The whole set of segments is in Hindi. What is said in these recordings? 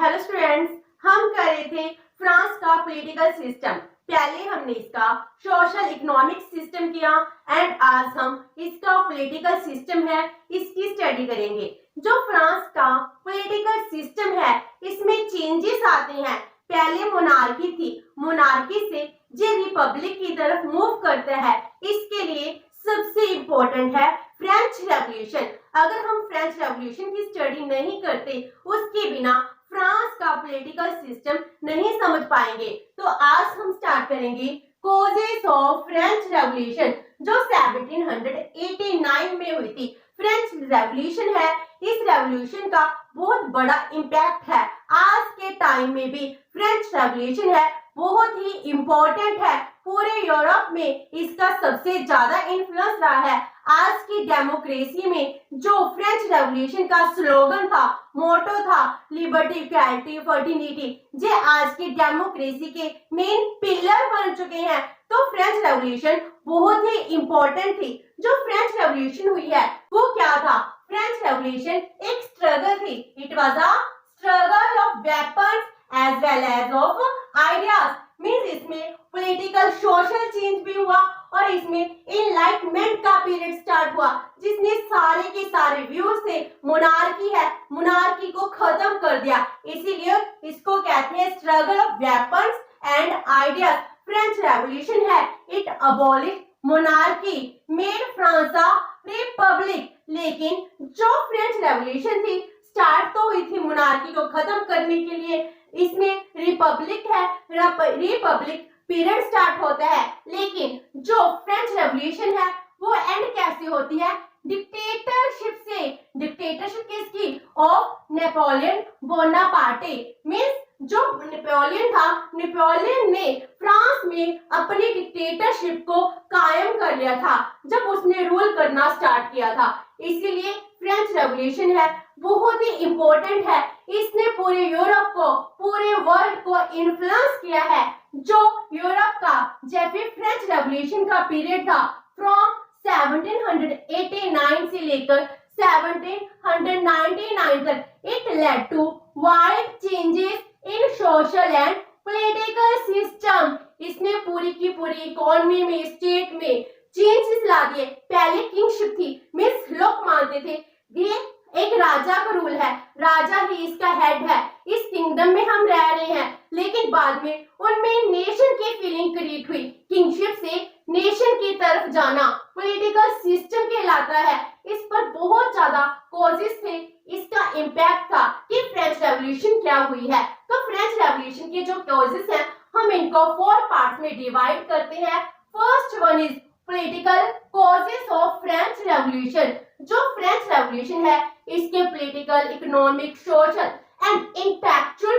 हेलो स्टूडेंट्स, हम कर रहे थे फ्रांस का पॉलिटिकल सिस्टम। पहले हमने इसका सोशल इकोनॉमिक सिस्टम किया एंड आज हम इसका पॉलिटिकल सिस्टम है इसकी स्टडी करेंगे। जो फ्रांस का पॉलिटिकल सिस्टम है इसमें चेंजेस आते हैं। पहले मोनार्की थी, मोनार्की से ये रिपब्लिक की तरफ मूव करता है। इसके लिए सबसे इम्पोर्टेंट है फ्रेंच रेवोल्यूशन। अगर हम फ्रेंच रेवोल्यूशन की स्टडी नहीं करते उसके बिना फ्रांस का पॉलिटिकल सिस्टम नहीं समझ पाएंगे। तो आज हम स्टार्ट करेंगे कॉजेस ऑफ फ्रेंच रेवोल्यूशन जो 1789 में हुई थी। फ्रेंच रेवोल्यूशन है, इस रेवोल्यूशन का बहुत बड़ा इम्पैक्ट है। आज के टाइम में भी फ्रेंच रेवोल्यूशन है बहुत ही इम्पोर्टेंट है। पूरे यूरोप में इसका सबसे ज्यादा इन्फ्लुएंस रहा है। आज की डेमोक्रेसी में जो फ्रेंच रेवोल्यूशन का स्लोगन था, मोटो था, लिबर्टी, इक्वालिटी, फर्टिनिटी, ये आज की डेमोक्रेसी के मेन पिलर बन चुके हैं। तो फ्रेंच रेवोल्यूशन बहुत ही इम्पोर्टेंट थी। जो फ्रेंच रेवोल्यूशन हुई है वो क्या था? फ्रेंच रेवोल्यूशन एक स्ट्रगल थी। It was a struggle of weapons as well as of ideas. Means इसमें पॉलिटिकल सोशल चेंज भी हुआ और इसमें एनलाइटमेंट का पीरियड स्टार्ट हुआ जिसने सारे के सारे व्यूज से मोनार्की है, मोनार्की को खत्म कर दिया। इसीलिए इसको कहते हैं struggle of weapons and ideas. French revolution है, it abolish monarchy, made France a republic. लेकिन जो फ्रेंच रेवोल्यूशन थी स्टार्ट तो हुई थी मोनार्की को खत्म करने के लिए, इसमें रिपब्लिक है, रिपब्लिक पीरियड स्टार्ट होता है। लेकिन जो फ्रेंच रेवोल्यूशन है वो एंड कैसे होती है? डिक्टेटरशिप से। डिक्टेटरशिप किसकी? Of Napoleon Bonaparte. मींस जो नेपोलियन था, नेपोलियन ने फ्रांस में अपनी डिक्टेटरशिप को कायम कर लिया था जब उसने रूल करना स्टार्ट किया था। इसीलिए फ्रेंच रेवोल्यूशन है बहुत ही इंपॉर्टेंट है। इसने पूरे यूरोप को, पूरे वर्ल्ड को इन्फ्लुएंस किया है। जो यूरोप का जब भी फ्रेंच रेवोल्यूशन का पीरियड था फ्रॉम 1789 से लेकर 1799 तक, it led to wide changes in social and political system. इसने पूरी की पूरी इकोनॉमी में, स्टेट में चेंजेस ला दिए। पहले किंगशिप थी, मींस लोग मानते थे ये एक राजा का रूल है, राजा ही इसका हेड है, इस किंगडम में हम रह रहे हैं। लेकिन बाद में उनमें नेशन की फीलिंग क्रिएट हुई। किंगशिप से नेशन की तरफ जाना पॉलिटिकल सिस्टम कहलाता है। इस पर बहुत ज्यादा कॉजेस थे। इसका इम्पैक्ट था कि फ्रेंच रेवोल्यूशन क्या हुई है। तो फ्रेंच रेवोल्यूशन के जो कॉजेस हैं हम इनको 4 पार्ट्स में डिवाइड करते हैं। First one is political causes of French revolution. जो फ्रेंच रेवोल्यूशन है इसके political, economic, social and intellectual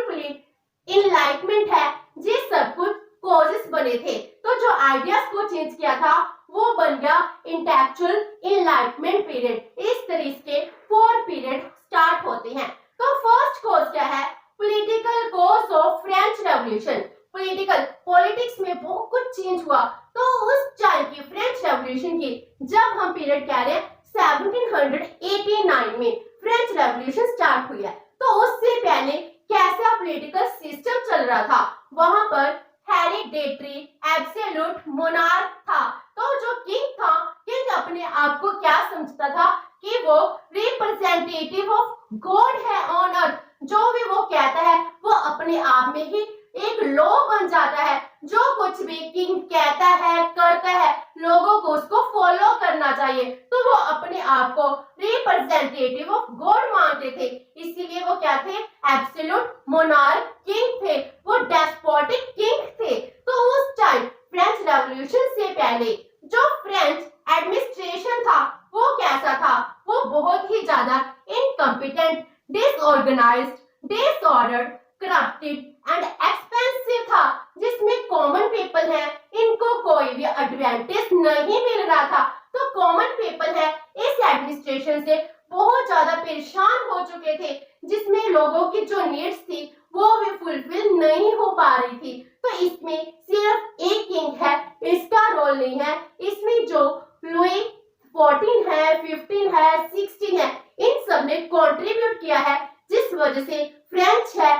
enlightenment है, ये सब कुछ कॉजेस बने थे। तो जो आइडियाज को चेंज किया था वो बन गया इंटेलेक्चुअल इनलाइटमेंट पीरियड। इस तरीके के 4 पीरियड स्टार्ट होते हैं। तो फर्स्ट कॉज क्या है? Political cause of French revolution. Political, politics में बहुत कुछ चेंज हुआ। तो उस टाइम की फ्रेंच रेवोल्यूशन की जब हम पीरियड कह रहे हैं 1789 में फ्रेंच रेवोल्यूशन स्टार्ट हुई है। तो उससे पहले कैसा पॉलिटिकल सिस्टम चल रहा था? वहां पर हेरिडेटरी एब्सोल्यूट मोनार्क था। तो जो किंग था, किंग अपने आप को क्या समझता था कि वो रिप्रेजेंटेटिव ऑफ गॉड है ऑन अर्थ। जो भी वो कहता है वो अपने आप में ही एक लॉ बन जाता है। जो कुछ भी किंग कहता है, करता है, लोगों को उसको फॉलो करना चाहिए। तो वो अपने आप को रिप्रेजेंटेटिव ऑफ गॉड मानते थे। इसीलिए वो क्या थे? एब्सोल्यूट मोनार्क किंग थे, वो डेस्पोटिक किंग थे। तो उस टाइम फ्रेंच रेवोल्यूशन से पहले जो फ्रेंच एडमिनिस्ट्रेशन था वो कैसा था? वो बहुत ही ज्यादा incompetent, disorganised, disordered, corrupted and expensive था, जिसमें कॉमन पीपल है इनको कोई भी एडवांटेज नहीं मिल रहा था। तो कॉमन पीपल है इस एडमिनिस्ट्रेशन से बहुत ज्यादा परेशान हो चुके थे, जिसमें लोगों की जो नीड्स थी वो भी फुलफिल नहीं हो पा रही थी। तो इसमें सिर्फ एक किंग है, इसका रोल नहीं है। इसमें जो लुई 14 है, 15 है, 16 है, इन सब ने कंट्रीब्यूट किया है, जिस वजह से फ्रेंच है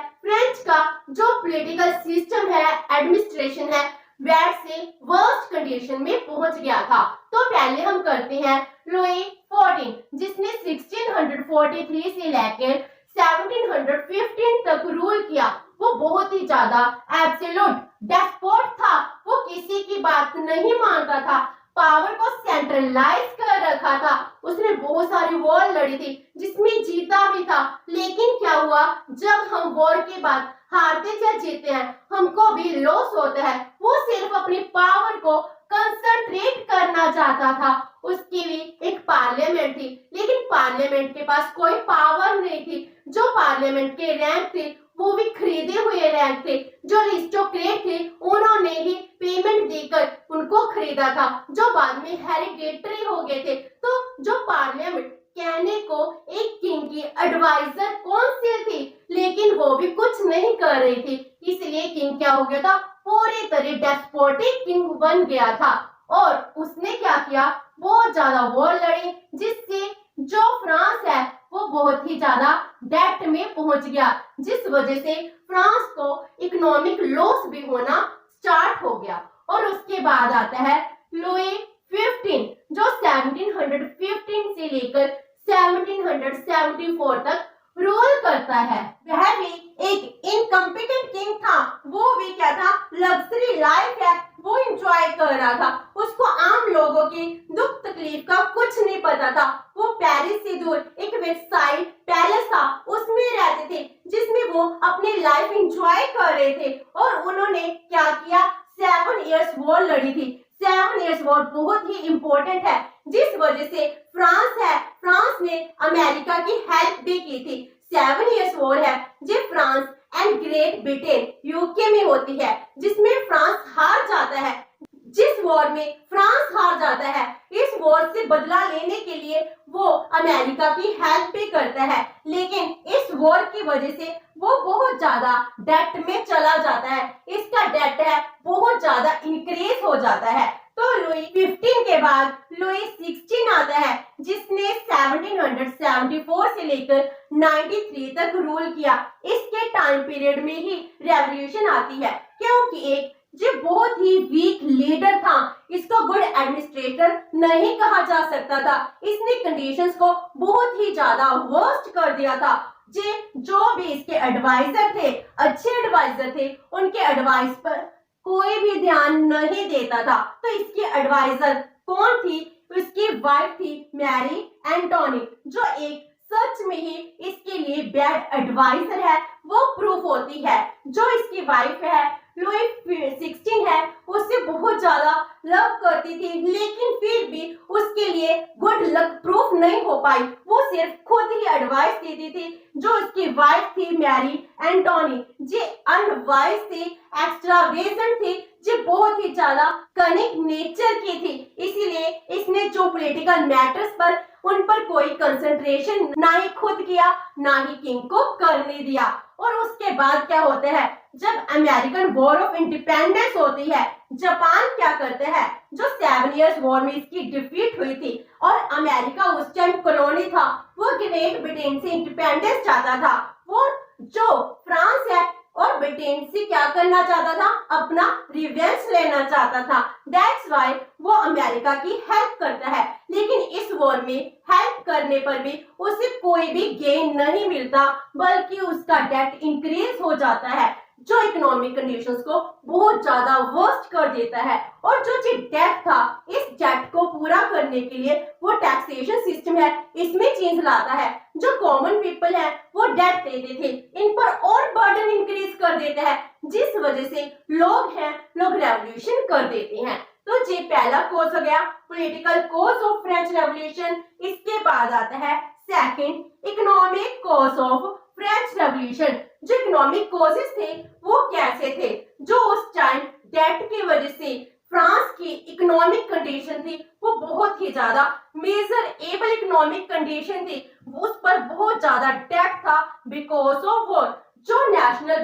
जो पॉलिटिकल सिस्टम है, एडमिनिस्ट्रेशन है, वैसे वर्स्ट कंडीशन में पहुंच गया था। तो पहले हम करते हैं लुई 14, जिसने 1643 से लेकर 1715 तक रूल किया। वो बहुत ही ज्यादा एब्सोल्यूट डेस्पोट था। वो किसी की बात नहीं मानता था, पावर को सेंट्रलाइज कर रखा था। उसने बहुत सारी वॉर लड़ी थी जिसमें जीता भी था। लेकिन क्या हुआ, जब हम वॉर के बाद हारते या जीते हैं, हमको भी लॉस होता है। वो सिर्फ अपनी पावर को कंसंट्रेट करना चाहता था। उसकी भी एक पार्लियामेंट थी, लेकिन पार्लियामेंट के पास कोई पावर नहीं थी। जो पार्लियामेंट के रैंक थे वो भी खरीदे हुए रैंक थे। जो अरिस्टोक्रेट थे उन्होंने ही पेमेंट देकर उनको खरीदा था, जो बाद में हेरिडेटरी हो गए थे। तो जो पार्लियामेंट कहने को एक किंग की एडवाइजर काउंसिल थी, लेकिन वो भी कुछ नहीं कर रही थी। इसलिए किंग क्या हो गया था, पूरी तरह डेस्पोटिक किंग बन गया था। और उसने क्या किया, बहुत ज्यादा वॉर लड़ी, जिससे जो फ्रांस है वो बहुत ही ज्यादा डेट में पहुंच गया, जिस वजह से फ्रांस को इकोनॉमिक लॉस भी होना स्टार्ट हो गया। और उसके बाद आता है लुई 15, जो 1715 से लेकर 1774 तक रूल करता है। वह भी एक इनकम्पिटेंट किंग था। वो भी क्या था, लग्जरी लाइफ है वो एंजॉय कर रहा था। उसको आम लोगों की दुख तकलीफ का कुछ नहीं पता था। वो पेरिस से दूर एक वेर्साइल पैलेस था, उसमें रहते थे, जिसमें वो अपनी लाइफ एंजॉय कर रहे थे। और उन्होंने क्या किया, 7 इयर्स वॉर लड़ी थी। 7 इयर्स वॉर बहुत ही इंपॉर्टेंट है, जिस वजह से फ्रांस ने अमेरिका की हेल्प भी की थी। 7 इयर्स वॉर है जो France and great Britain UK में होती है, जिसमें फ्रांस हार जाता है। जिस वॉर में फ्रांस हार जाता है, इस वॉर से बदला लेने के लिए वो अमेरिका की हेल्प भी करता है। लेकिन इस वॉर की वजह से वो बहुत ज्यादा डेट में चला जाता है। इसका डेट है बहुत ज्यादा इंक्रीज हो जाता है। तो लुई 15 के बाद लुई 16 आता है, जिसने 1774 से लेकर 93 तक रूल किया। इसके टाइम पीरियड में ही रेवोल्यूशन आती है, क्योंकि एक जो बहुत ही वीक लीडर था, इसको गुड एडमिनिस्ट्रेटर नहीं कहा जा सकता था। इसने कंडीशंस को बहुत ही ज्यादा वर्स्ट कर दिया था। जो भी इसके एडवाइजर थे, अच्छे एडवाइजर थे, उनके एडवाइस पर कोई भी ध्यान नहीं देता था। तो इसकी एडवाइजर कौन थी, उसकी वाइफ थी मैरी एंटोनी, जो एक सच में ही इसके लिए बैड एडवाइजर है, वो प्रूफ होती है। जो इसकी वाइफ है लुई 16 है, उससे बहुत ज्यादा लव करती थी, लेकिन फिर भी उसके लिए गुड लक प्रूफ नहीं हो पाई। वो सिर्फ खुद ही एडवाइस देती थी। जो उसकी वाइफ थी मैरी एंटोनी, जी अनवाइज थी, एक्स्ट्रावेगेंट थी, जी बहुत ही ज्यादा कनिंग नेचर की थी। इसीलिए इसने जो पॉलिटिकल मैटर्स पर उन पर कोई कंसंट्रेशन ना ही खुद किया, ना ही किंग को करने दिया। और उसके बाद क्या होता है, जब अमेरिकन वॉर ऑफ इंडिपेंडेंस होती है, जापान क्या करते हैं, जो 7 इयर्स वॉर में इसकी डिफीट हुई थी और अमेरिका उस टाइम कॉलोनी था, वो ग्रेट ब्रिटेन से इंडिपेंडेंस चाहता था। वो जो फ्रांस है और ब्रिटेन से क्या करना चाहता था, अपना रिवेंज लेना चाहता था। दैट्स व्हाई वो अमेरिका की हेल्प करता है। लेकिन इस वॉर में हेल्प करने पर भी उसे कोई भी गेन नहीं मिलता, बल्कि उसका डेट इंक्रीज हो जाता है, जो इकोनॉमिक कंडीशंस को बहुत ज्यादा वर्स्ट कर देता है। और जो डेट था, इस डेट को पूरा करने के लिए वो टैक्सेशन सिस्टम है, इसमें चेंज लाता है। जो कॉमन पीपल है वो डेट देते थे, इन पर और बर्डन इंक्रीज कर देता है, जिस वजह से लोग रेवोल्यूशन कर देते हैं। तो ये पहला कोज हो गया, political cause of French revolution. इसके बाद आता है second, economic cause of French revolution. जो इकोनॉमिक कॉजेस थे वो कैसे थे, जो उस टाइम डेट की वजह से फ्रांस की इकोनॉमिक कंडीशन थी वो बहुत ही ज्यादा मेजरेबल इकोनॉमिक कंडीशन थी, उस पर बहुत ज्यादा डेट था बिकॉज ऑफ वॉर। जो नेशनल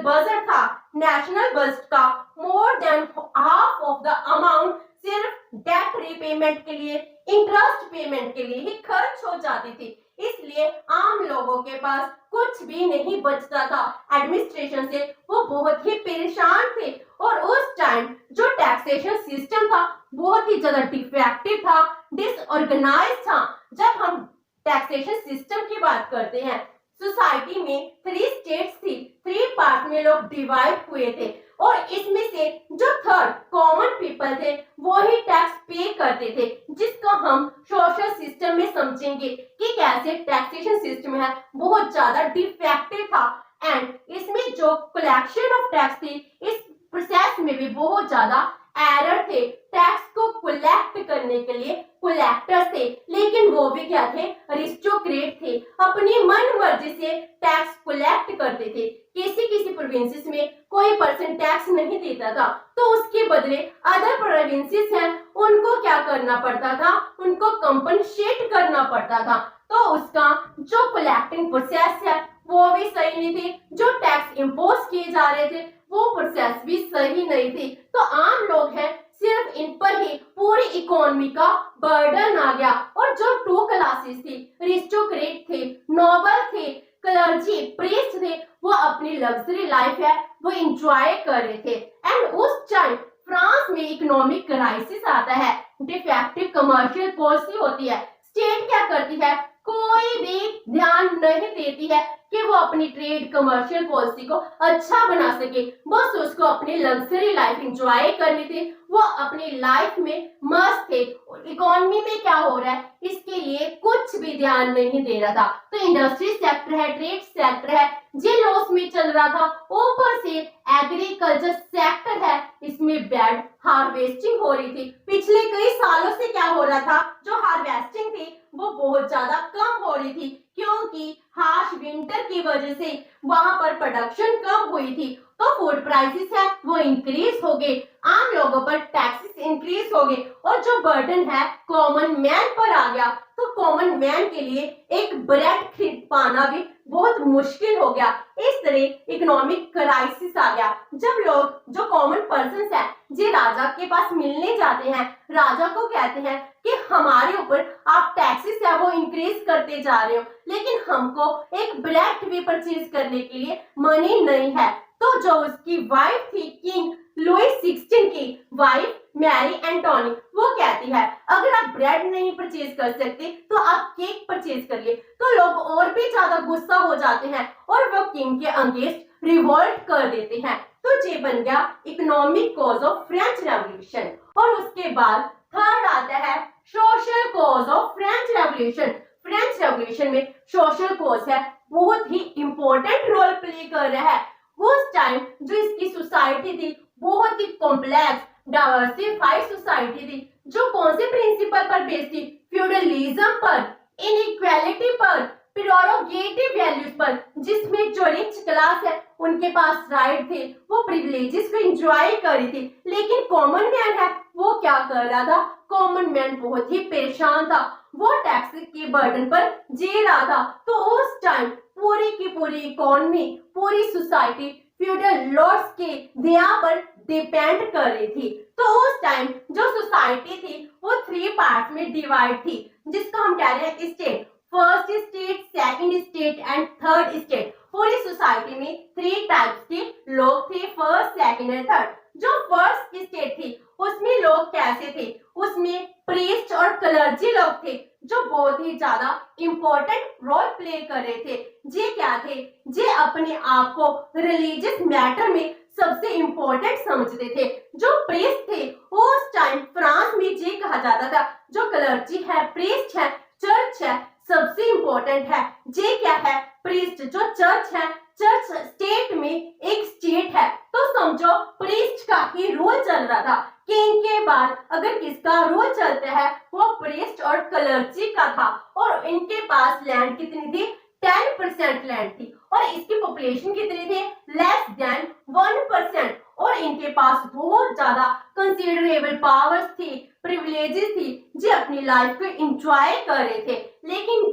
बजट का more than half of the amount सिर्फ डेट रीपेमेंट के लिए, इंटरेस्ट पेमेंट के लिए ही खर्च हो जाती थी। इसलिए आम लोगों के पास कुछ भी नहीं बचता था। एडमिनिस्ट्रेशन से वो बहुत ही परेशान थे और उस टाइम जो टैक्सेशन सिस्टम था बहुत ही ज्यादा डिफेक्टिव था, डिसऑर्गेनाइज था। जब हम टैक्सेशन सिस्टम की बात करते हैं, सोसाइटी में 3 स्टेट्स थी, 3 पार्ट में लोग डिवाइड हुए थे और इसमें से जो थर्ड कॉमन पीपल थे वो ही टैक्स पे करते थे, जिसको हम सोशल सिस्टम में समझेंगे कि कैसे टैक्सेशन सिस्टम है बहुत ज्यादा डिफेक्टिव था। एंड इसमें जो कलेक्शन ऑफ टैक्स थी, इस प्रोसेस में भी बहुत ज्यादा एरर थे। टैक्स को कलेक्ट करने के लिए कलेक्टर्स थे, लेकिन वो भी क्या थे, अरिस्टोक्रेट थे, अपनी मन मर्जी से टैक्स कलेक्ट करते थे। किसी किसी प्रोविंसेस में कोई पर्सन टैक्स नहीं देता था तो उसके बदले अदर प्रोविंसेस हैं उनको क्या करना पड़ता था, उनको कंपनसेट करना पड़ता था। तो उसका जो कलेक्टिंग प्रोसेस है वो भी सही नहीं थी, जो टैक्स इम्पोज किए जा रहे थे वो प्रोसेस भी सही नहीं थी। तो आम लोग हैं, सिर्फ इन पर ही पूरी इकोनॉमी का बर्डन आ गया। और जो 2 क्लासेस थी, अरिस्टोक्रेट थे, नोबल थे, क्लर्जी, प्रीस्ट थे, वो अपनी लग्जरी लाइफ है वो एंजॉय कर रहे थे। एंड उस टाइम फ्रांस में इकोनॉमिक क्राइसिस आता है, डिफेक्टिव कमर्शियल पॉलिसी होती है। स्टेट क्या करती है, कोई भी ध्यान नहीं देती है कि वो अपनी ट्रेड कमर्शियल पॉलिसी को अच्छा बना सके, बस उसको अपनी लग्जरी लाइफ एंजॉय करनी थी, वो अपनी लाइफ में मस्त थे। इकोनॉमी में क्या हो रहा है इसके लिए कुछ भी ध्यान नहीं दे रहा था। तो इंडस्ट्री सेक्टर है, ट्रेड सेक्टर है, ये लॉस में चल रहा था। ऊपर से एग्रीकल्चर सेक्टर है, इसमें बैड हार्वेस्टिंग हो रही थी। पिछले कई सालों से क्या हो रहा था, जो हार्वेस्टिंग थी वो बहुत ज्यादा कम हो रही थी, क्योंकि हार्श विंटर की वजह से वहां पर प्रोडक्शन कम हुई थी। तो फूड प्राइसेस है वो इंक्रीज हो गए, आम लोगों पर टैक्सेस इंक्रीज हो गए और जो बर्डन है कॉमन मैन पर आ गया। तो कॉमन मैन के लिए एक ब्रेड खरीद पाना भी बहुत मुश्किल हो गया। इस तरह इकोनॉमिक क्राइसिस आ गया। जब लोग जो कॉमन पर्सन है ये राजा के पास मिलने जाते हैं, राजा को कहते हैं कि हमारे ऊपर आप टैक्सेस है वो इंक्रीज करते जा रहे हो, लेकिन हमको एक ब्रेड भी परचेज करने के लिए मनी नहीं है। तो जो उसकी वाइफ थी, किंग लुई 16 की वाइफ मैरी एंटोनी, वो कहती है अगर आप ब्रेड नहीं परचेज कर सकते तो आप केक परचेज करिए। तो लोग और भी ज्यादा गुस्सा हो जाते हैं और वो किंग के अगेंस्ट रिवोल्ट कर देते हैं। तो ये बन गया economic cause of French revolution. और उसके बाद थर्ड आता है social cause of French revolution. French revolution में सोशल कॉज है बहुत ही इंपॉर्टेंट रोल प्ले कर रहा है। उस टाइम जो इसकी सोसाइटी थी बहुत ही कॉम्प्लेक्स डाइवर्सिफाइड सोसाइटी थी, जो कौन से प्रिंसिपल पर बेस्ड थी, फ्यूडलिज्म पर, इनइक्वालिटी पर, प्रेरोगेटिव वैल्यूज पर, जिसमें जो रिच क्लास है उनके पास राइट थे, वो प्रिविलेजेस को एंजॉय कर रही थी। लेकिन कॉमन मैन है वो क्या कर रहा था, कॉमन मैन बहुत ही परेशान था, वो टैक्स के बर्डन पर जी रहा था। तो उस टाइम पूरी की पूरी इकोनॉमी, पूरी सोसाइटी फ्यूडल लॉर्ड्स के दया पर डिपेंड कर रही थी। तो उस टाइम जो सोसाइटी थी वो 3 पार्ट में डिवाइड थी, जिसको हम कह रहे हैं state. First state, second state and third state. पूरी सोसाइटी में 3 टाइप्स के लोग थे, फर्स्ट, सेकंड एंड थर्ड। जो फर्स्ट स्टेट थी उसमें लोग कैसे थे, उसमें प्रीस्ट और क्लर्जी लोग थे, जो बहुत ही ज्यादा इंपॉर्टेंट रोल प्ले कर रहे थे। ये क्या थे, ये अपने आप को रिलीजियस मैटर में सबसे इंपॉर्टेंट समझते थे। जो प्रीस्ट थे उस टाइम फ्रांस में ये कहा जाता था जो क्लर्जी है, प्रीस्ट है, चर्च है, सबसे इंपॉर्टेंट है। ये क्या है, प्रीस्ट। जो चर्च है, चर्च स्टेट में एक स्टेट है, तो समझो प्रीस्ट का ही रूल चल रहा था। किंग के बाद अगर किसका रूल चलता है वो प्रीस्ट और क्लर्जी का था। और इनके पास लैंड कितनी थी, 10% लैंड थी और इसकी पॉपुलेशन कितनी थी, लेस देन 1%। और इनके पास बहुत ज्यादा कंसीडरेबल पावर्स थी, प्रिविलेजेस थी, जो अपनी लाइफ को एंजॉय कर रहे थे। लेकिन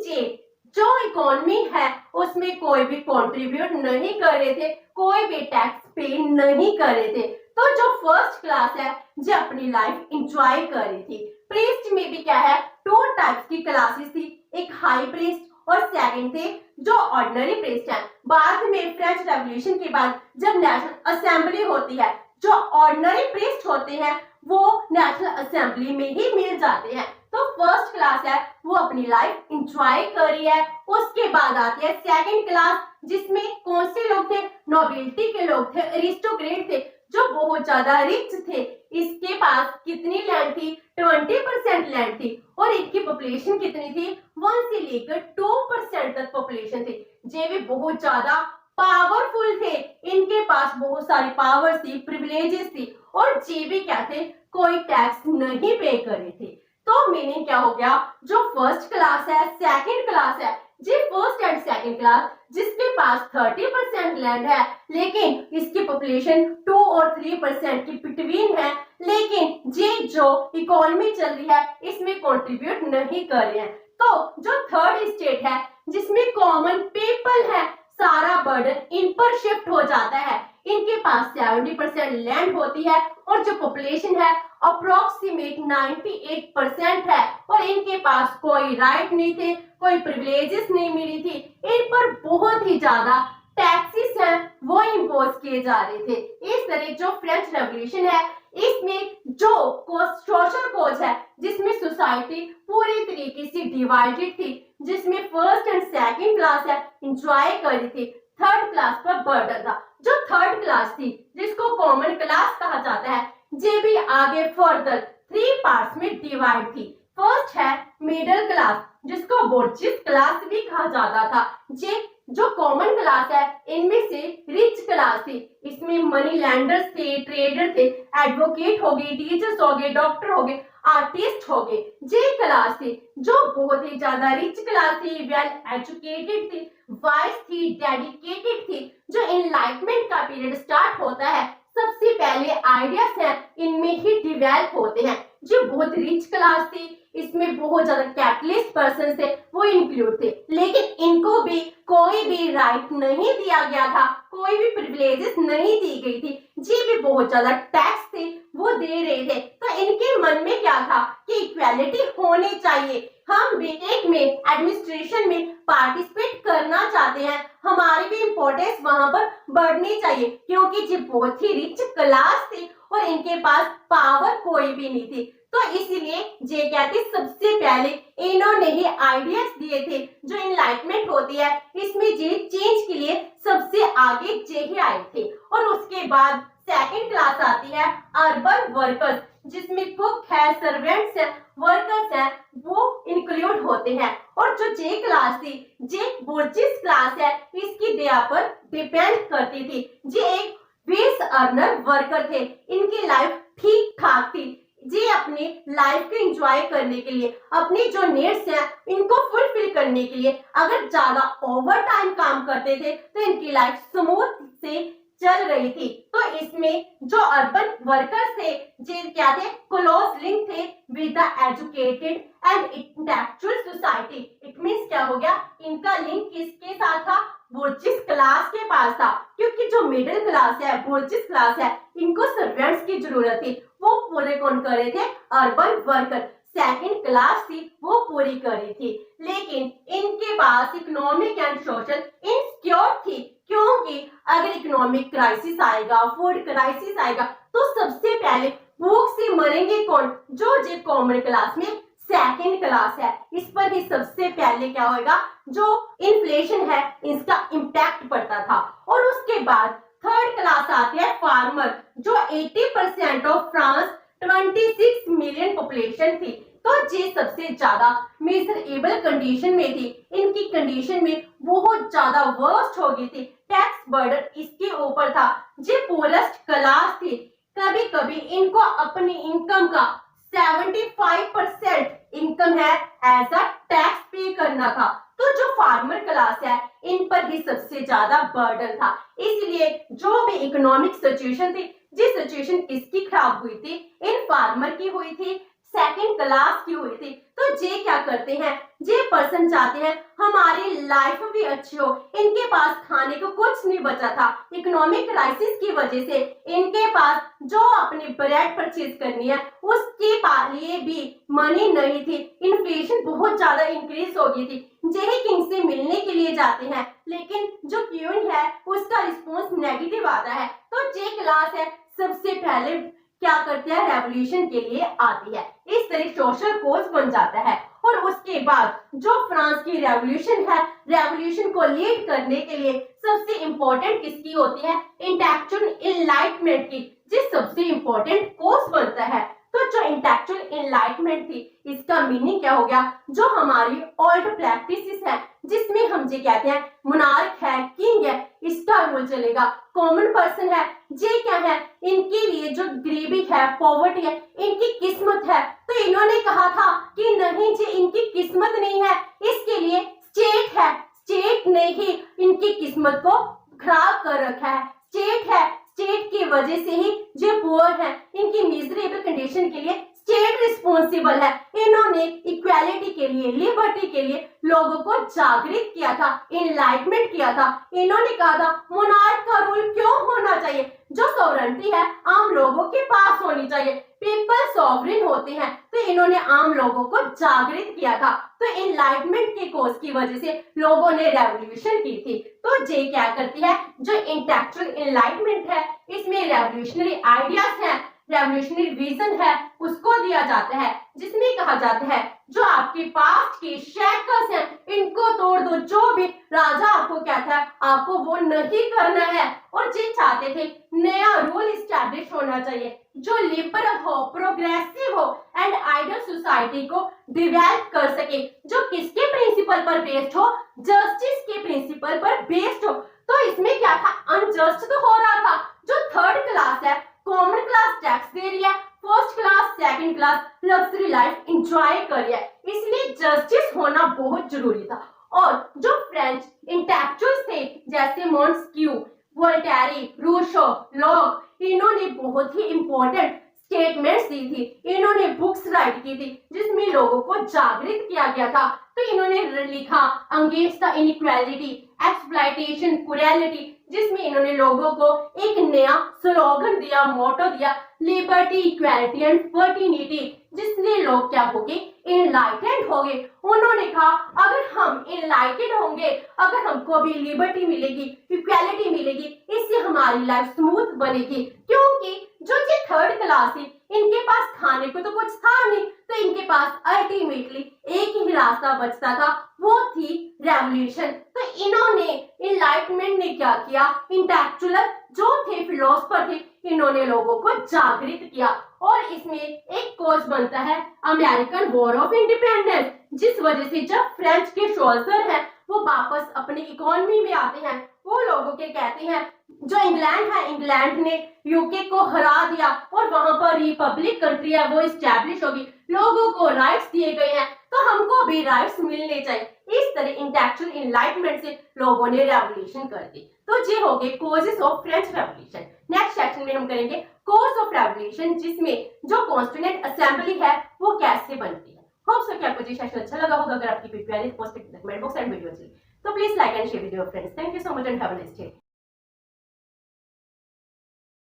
जो इकोनॉमी है उसमें कोई भी कंट्रीब्यूट नहीं कर रहे थे, कोई भी टैक्स पे नहीं कर रहे थे। तो जो फर्स्ट क्लास है जो अपनी लाइफ एंजॉय कर रही थी। प्रीस्ट में भी क्या है, 2 टाइप्स की क्लासेस थी, एक हाई प्रीस्ट और सेकंड थे जो ऑर्डिनरी प्रीस्ट हैं। बाद में फ्रेंच रेवोल्यूशन के बाद जब नेशनल असेंबली होती है, जो ऑर्डिनरी प्रीस्ट होते हैं वो नेशनल असेंबली में ही मिल जाते हैं। तो फर्स्ट क्लास है वो अपनी लाइफ एंजॉय कर रही है। उसके बाद आती है सेकंड क्लास, जिसमें कौन से लोग थे? नोबिलिटी के लोग थे, अरिस्टोक्रेट थे, जो बहुत ज्यादा रिच थे। इसके पास कितनी लैंड थी? 20% लैंड थी। और इनकी पॉपुलेशन कितनी थी? 1 से लेकर 2% तक पॉपुलेशन थी। ये भी बहुत ज्यादा पावरफुल थे, इनके पास बहुत सारी पावर थी, प्रिविलेजेस थी, और ये भी क्या थे? कोई टैक्स नहीं पे करे थे। तो मीनिंग क्या हो गया? जो फर्स्ट क्लास है, सेकंड क्लास है, जी फर्स्ट एंड सेकंड क्लास जिसके पास 30% लैंड है, लेकिन इसकी पॉपुलेशन 2 और 3% की बिटवीन है, लेकिन ये जो इकोनॉमी चल रही है इसमें कंट्रीब्यूट नहीं कर रहे हैं। तो जो थर्ड स्टेट है जिसमें कॉमन पीपल है, सारा बर्डन इन पर शिफ्ट हो जाता है। इनके पास 70% लैंड होती है और जो पॉपुलेशन है अप्रोक्सीमेट 98% है, और इनके पास कोई राइट नहीं थे, कोई प्रिविलेजेस नहीं मिली थी। इन पर बहुत ही ज्यादा टैक्सेस हैं वो इम्पोज किए जा रहे थे। इस तरह जो फ्रेंच रेवोल्यूशन है इसमें जो सोशल कोज है जिसमें सोसाइटी पूरी तरीके से डिवाइडेड थी, जिसमें फर्स्ट एंड सेकंड क्लास है एंजॉय कर रही थी, थर्ड क्लास पर बर्डन था। जो थर्ड क्लास थी जिसको कॉमन क्लास कहा जाता है, ये भी आगे फर्दर 3 पार्ट्स में डिवाइड थी। फर्स्ट है मिडिल क्लास जिसको बोर्जिस क्लास भी कहा जाता था। ये जो कॉमन क्लास है इनमें से रिच क्लास थी, इसमें मनी लैंडर्स थे, ट्रेडर थे, एडवोकेट हो गए, टीचर्स हो गए, डॉक्टर हो गए, आर्टिस्ट हो गए। ये क्लास थी जो बहुत ही ज्यादा रिच क्लास थी, वेल एजुकेटेड थी, वाइज थी, डेडिकेटेड थी। जो एनलाइटमेंट का पीरियड स्टार्ट होता है सबसे पहले आइडियाज हैं इनमें ही डिवेल्प होते हैं। जो बहुत रिच क्लास थी इसमें बहुत ज्यादा कैपिटलिस्ट पर्सन थे वो इंक्लूड थे, लेकिन इनको भी कोई भी राइट नहीं दिया गया था, कोई भी प्रिविलेजेस नहीं दी गई थी। जी भी बहुत ज्यादा टैक्स थे वो दे रहे थे। तो इनके मन में क्या था कि इक्वालिटी होनी चाहिए, हम भी एक में एडमिनिस्ट्रेशन में पार्टिसिपेट करना चाहते हैं, हमारी भी इम्पोर्टेंस वहां पर बढ़नी चाहिए, क्योंकि जी बहुत ही रिच क्लास थी और इनके पास पावर कोई भी नहीं थी। तो इसीलिए जे कहते सबसे पहले इन्होंने ही आइडियाज दिए थे। जो इनलाइटमेंट होती है इसमें जे चेंज के लिए सबसे आगे जे ही आए थे। और उसके बाद सेकंड क्लास आती है अर्बन वर्कर्स, जिसमें कुक है, सर्वेंट्स है, वर्कर्स है, वो इंक्लूड होते हैं। और जो जे क्लास थी, जे बोर्जिस क्लास है, इसकी दया पर डिपेंड करती थी। जे एक बेस अर्नर वर्कर थे, इनकी लाइफ ठीक ठाक थी। जी अपनी लाइफ को एंजॉय करने के लिए, अपनी जो नीड्स हैं इनको फुलफिल करने के लिए अगर ज्यादा ओवर टाइम काम करते थे तो इनकी लाइफ स्मूथ से चल रही थी। तो इसमें जो अर्बन वर्कर्स थे जी क्या थे? क्लोज लिंक थे with the educated and intellectual society. It means क्या हो गया? इनका लिंक किसके साथ था? बोर्जिस क्लास के पास था, क्योंकि जो मिडिल क्लास है, बोर्जिस क्लास है, इनको सर्वेंट्स की जरूरत थी, वो पूरे कौन कर रहे थे? Urban worker. सेकंड क्लास थी वो पूरी कर रही थी, लेकिन इनके पास इकोनॉमिक एंड सोशल इनसिक्योर थी, क्योंकि अगर इकोनॉमिक क्राइसिस आएगा, फूड क्राइसिस आएगा, तो सबसे पहले भूख से मरेंगे कौन? जो जे कॉमन क्लास में सेकंड क्लास है, इस पर ही सबसे पहले क्या होगा? जो इन्फ्लेशन है इसका इम्पैक्ट पड़ता था। और उसके बाद थर्ड क्लास आती है फार्मर, जो 80% ऑफ फ्रांस 26 मिलियन पॉपुलेशन थी। तो ये सबसे ज्यादा मिजरेबल कंडीशन में थी, इनकी कंडीशन में बहुत ज्यादा वर्स्ट हो गई थी, टैक्स बर्डन इसके ऊपर था। ये पोरेस्ट क्लास थी, कभी कभी इनको अपनी इनकम का 75% इनकम है एज अ टैक्स पे करना था। तो जो फार्मर क्लास है इन पर ही सबसे ज्यादा बर्डन था। इसलिए जो भी इकोनॉमिक सिचुएशन थी, जिस सिचुएशन किसकी खराब हुई थी? इन फार्मर की हुई थी। सेकंड क्लास की हुई थी। तो ये क्या करते हैं, ये पर्सन चाहते हैं हमारी लाइफ भी अच्छी हो। इनके पास खाने को कुछ नहीं बचा था। इकोनॉमिक क्राइसिस की वजह से इनके पास जो अपनी ब्रेड परचेज करनी है उसके लिए भी मनी नहीं थी। इन्फ्लेशन बहुत ज्यादा इंक्रीज हो गई थी। जेही किंग से मिलने के लिए जाते हैं, लेकिन जो क्वीन है उसका रिस्पॉन्स नेगेटिव आता है। तो जे क्लास है सबसे पहले क्या करती है, रेवोल्यूशन के लिए आती है। इस तरह सोशल कोज बन जाता है। और उसके बाद जो फ्रांस की रेवोल्यूशन है, रेवोल्यूशन को लीड करने के लिए सबसे इंपॉर्टेंट किसकी होती है, इंटेलेक्चुअल एनलाइटमेंट की, जिस सबसे इंपॉर्टेंट कोज बनता है। तो जो इंटेलेक्चुअल एनलाइटमेंट थी, इसका मीनिंग क्या हो गया, जो हमारी ओल्ड प्रैक्टिसेस है जिसमें हम ये कहते हैं मोनार्क है, किंग है, इसका रूल चलेगा। कॉमन पर्सन है, ये क्या है, इनके लिए जो गरीबी है, पॉवर्टी है, इनकी किस्मत है। तो इन्होंने कहा था कि नहीं जी इनकी किस्मत नहीं है, इसके लिए स्टेट है, स्टेट ने ही इनकी किस्मत को खराब कर रखा है। स्टेट है, स्टेट की वजह से ही जो पुअर है इनकी मिजरेबल कंडीशन के लिए स्टेट रिस्पॉन्सिबल है। इन्होंने इक्वालिटी के लिए, लिबर्टी के लिए लोगों को जागृत किया था, एनलाइटमेंट किया था। इन्होंने कहा था मोनार्क का रूल क्यों होना चाहिए, जो सॉवरेनिटी है आम लोगों के पास होनी चाहिए, पीपल सॉवरेन होते हैं। तो इन्होंने आम लोगों को जागृत किया था। तो एनलाइटमेंट के कोर्स की वजह से लोगों ने रेवोल्यूशन की थी। तो जे क्या करती है, जो इंटेलेक्चुअल एनलाइटमेंट है इसमें रेवोल्यूशनरी आइडियाज हैं, रेवोल्यूशनरी विजन है, उसको दिया जाता है, जिसमें कहा जाता है जो आपके पास्ट के शैकल्स हैं इनको तोड़ दो। जो भी राजा आपको कहता है आपको वो नहीं करना है। और जे चाहते थे नया रूल इस्टेब्लिश होना चाहिए जो लिबरल हो, प्रोग्रेसिव हो एंड आइडियल सोसाइटी को डेवलप कर सके, जो किसके प्रिंसिपल पर बेस्ड हो, जस्टिस के प्रिंसिपल पर बेस्ड हो। तो इसमें क्या था, अनजस्ट तो हो रहा था। जो थर्ड क्लास है, कॉमन क्लास टैक्स दे रही है, first class, second class luxury life enjoy कर रही है, इसलिए जस्टिस होना बहुत जरूरी था। और जो फ्रेंच इंटेलेक्चुअल्स थे जैसे मॉन्स्क्यू, वोल्टेरी, रूसो, लॉक, इन्होंने बहुत ही इंपॉर्टेंट स्टेटमेंट्स दी थी। इन्होंने बुक्स राइट की थी जिसमें लोगों को जागृत किया गया था। तो इन्होंने लिखा अगेंस्ट द इनइक्वालिटी, एक्सप्लॉयटेशन, क्रूरलिटी, जिसमें इन्होंने लोगों को एक नया स्लोगन दिया, मोटो दिया, लिबर्टी, इक्वालिटी एंड फर्टिनिटी, जिससे लोग क्या हो गए, एनलाइटेंड हो गए। उन्होंने कहा अगर हम एनलाइटेड होंगे, अगर हमको भी लिबर्टी मिलेगी, इक्वालिटी मिलेगी, इससे हमारी लाइफ स्मूथ बनेगी। क्योंकि जो ये थर्ड क्लास है इनके पास खाने को तो कुछ था नहीं, तो इनके पास अल्टीमेटली एक ही रास्ता बचता था, वो थी रेवोल्यूशन। तो इन्होंने एनलाइटमेंट ने क्या किया, इंटेलेक्चुअल जो थे, फिलोसफर थे, इन्होंने लोगों को जागृत किया। और इसमें एक कोर्स बनता है अमेरिकन वॉर ऑफ इंडिपेंडेंस, जिस वजह से जब फ्रेंच के सोल्जर हैं वो वापस अपनी इकोनॉमी में आते हैं, वो लोगों के कहते हैं जो इंग्लैंड है, इंग्लैंड ने यूके को हरा दिया और वहां पर रिपब्लिक कंट्री है वो इस्टेब्लिश होगी, लोगों को राइट्स दिए गए हैं, तो हमको भी राइट्स मिलने चाहिए। इस तरह इंटेलेक्चुअल एनलाइटमेंट से लोगों ने रेवोल्यूशन कर दी। तो ये हो गए causes of French revolution. Next section में हम करेंगे कोर्स ऑफ रेवोल्यूशन, जिसमें जो कॉन्स्टिट्यूएंट असेंबली है वो कैसे बनती है। होप सो कि आपको ये सेशन अच्छा लगा होगा। अगर आपकी कोई query post comment box and video अच्छी तो please like and share with your friends. Thank you so much and have a nice day.